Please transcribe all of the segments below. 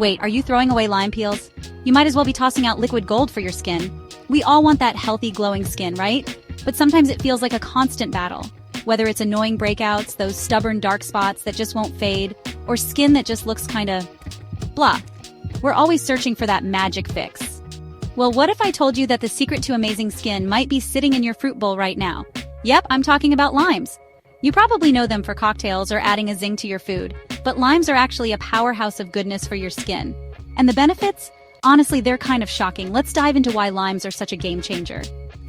Wait, are you throwing away lime peels? You might as well be tossing out liquid gold for your skin. We all want that healthy, glowing skin, right? But sometimes it feels like a constant battle. Whether it's annoying breakouts, those stubborn dark spots that just won't fade, or skin that just looks kinda blah. We're always searching for that magic fix. Well, what if I told you that the secret to amazing skin might be sitting in your fruit bowl right now? Yep, I'm talking about limes. You probably know them for cocktails or adding a zing to your food, but limes are actually a powerhouse of goodness for your skin. And the benefits? Honestly, they're kind of shocking. Let's dive into why limes are such a game changer.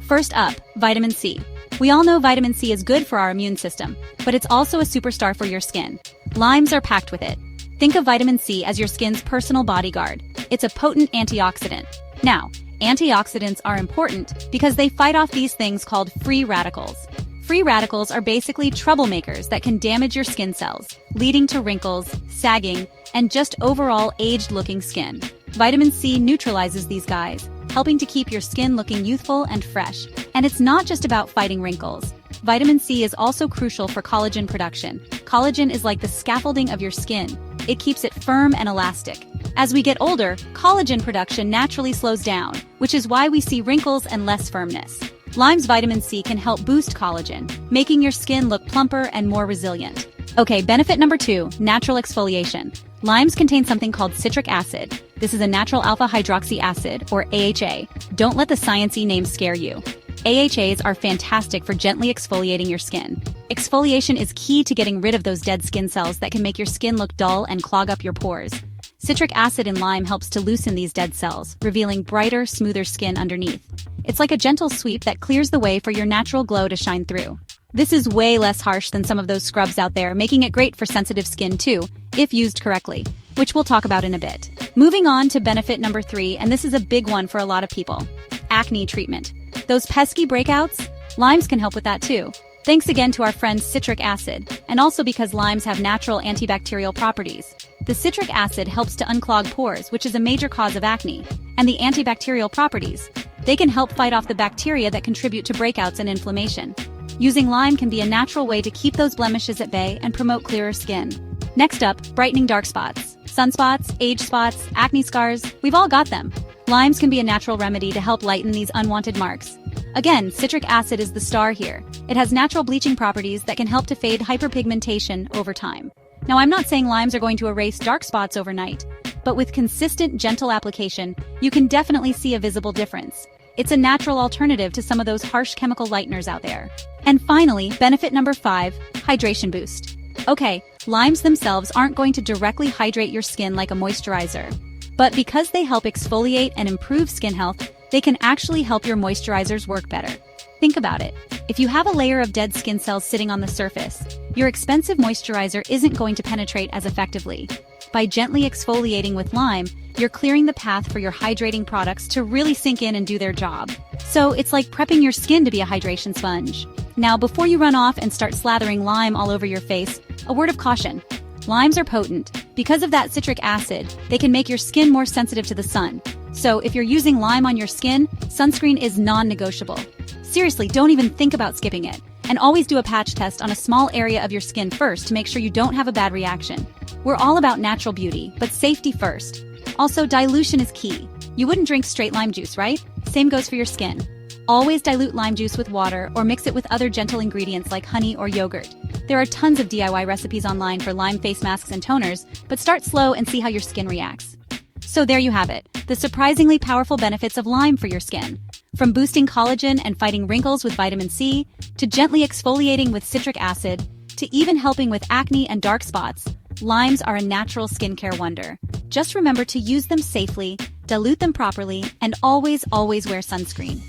First up, vitamin C. We all know vitamin C is good for our immune system, but it's also a superstar for your skin. Limes are packed with it. Think of vitamin C as your skin's personal bodyguard. It's a potent antioxidant. Now, antioxidants are important because they fight off these things called free radicals. Free radicals are basically troublemakers that can damage your skin cells, leading to wrinkles, sagging, and just overall aged-looking skin. Vitamin C neutralizes these guys, helping to keep your skin looking youthful and fresh. And it's not just about fighting wrinkles. Vitamin C is also crucial for collagen production. Collagen is like the scaffolding of your skin. It keeps it firm and elastic. As we get older, collagen production naturally slows down, which is why we see wrinkles and less firmness. Lime's vitamin C can help boost collagen, making your skin look plumper and more resilient. Okay, benefit number 2, natural exfoliation. Limes contain something called citric acid. This is a natural alpha hydroxy acid, or AHA. Don't let the sciencey name scare you. AHAs are fantastic for gently exfoliating your skin. Exfoliation is key to getting rid of those dead skin cells that can make your skin look dull and clog up your pores. Citric acid in lime helps to loosen these dead cells, revealing brighter, smoother skin underneath. It's like a gentle sweep that clears the way for your natural glow to shine through. This is way less harsh than some of those scrubs out there, making it great for sensitive skin too, if used correctly, which we'll talk about in a bit. Moving on to benefit number 3, and this is a big one for a lot of people. Acne treatment. Those pesky breakouts? Limes can help with that too. Thanks again to our friend citric acid, and also because limes have natural antibacterial properties. The citric acid helps to unclog pores, which is a major cause of acne, and the antibacterial properties. They can help fight off the bacteria that contribute to breakouts and inflammation. Using lime can be a natural way to keep those blemishes at bay and promote clearer skin. Next up, brightening dark spots. Sunspots, age spots, acne scars, we've all got them. Limes can be a natural remedy to help lighten these unwanted marks. Again, citric acid is the star here. It has natural bleaching properties that can help to fade hyperpigmentation over time. Now, I'm not saying limes are going to erase dark spots overnight, but with consistent, gentle application, you can definitely see a visible difference. It's a natural alternative to some of those harsh chemical lighteners out there. And finally, benefit number 5, hydration boost. Okay, limes themselves aren't going to directly hydrate your skin like a moisturizer. But because they help exfoliate and improve skin health, they can actually help your moisturizers work better. Think about it. If you have a layer of dead skin cells sitting on the surface, your expensive moisturizer isn't going to penetrate as effectively. By gently exfoliating with lime, you're clearing the path for your hydrating products to really sink in and do their job. So it's like prepping your skin to be a hydration sponge. Now, before you run off and start slathering lime all over your face, a word of caution. Limes are potent. Because of that citric acid, they can make your skin more sensitive to the sun. So if you're using lime on your skin, sunscreen is non-negotiable. Seriously, don't even think about skipping it. And always do a patch test on a small area of your skin first to make sure you don't have a bad reaction. We're all about natural beauty, but safety first. Also, dilution is key. You wouldn't drink straight lime juice, right? Same goes for your skin. Always dilute lime juice with water or mix it with other gentle ingredients like honey or yogurt. There are tons of DIY recipes online for lime face masks and toners, but start slow and see how your skin reacts. So there you have it, the surprisingly powerful benefits of lime for your skin. From boosting collagen and fighting wrinkles with vitamin C, to gently exfoliating with citric acid, to even helping with acne and dark spots, limes are a natural skincare wonder. Just remember to use them safely, dilute them properly, and always wear sunscreen.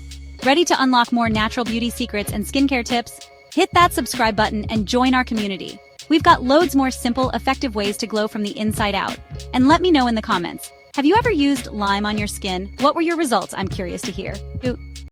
Ready to unlock more natural beauty secrets and skincare tips? Hit that subscribe button and join our community. We've got loads more simple, effective ways to glow from the inside out. And let me know in the comments. Have you ever used lime on your skin? What were your results? I'm curious to hear.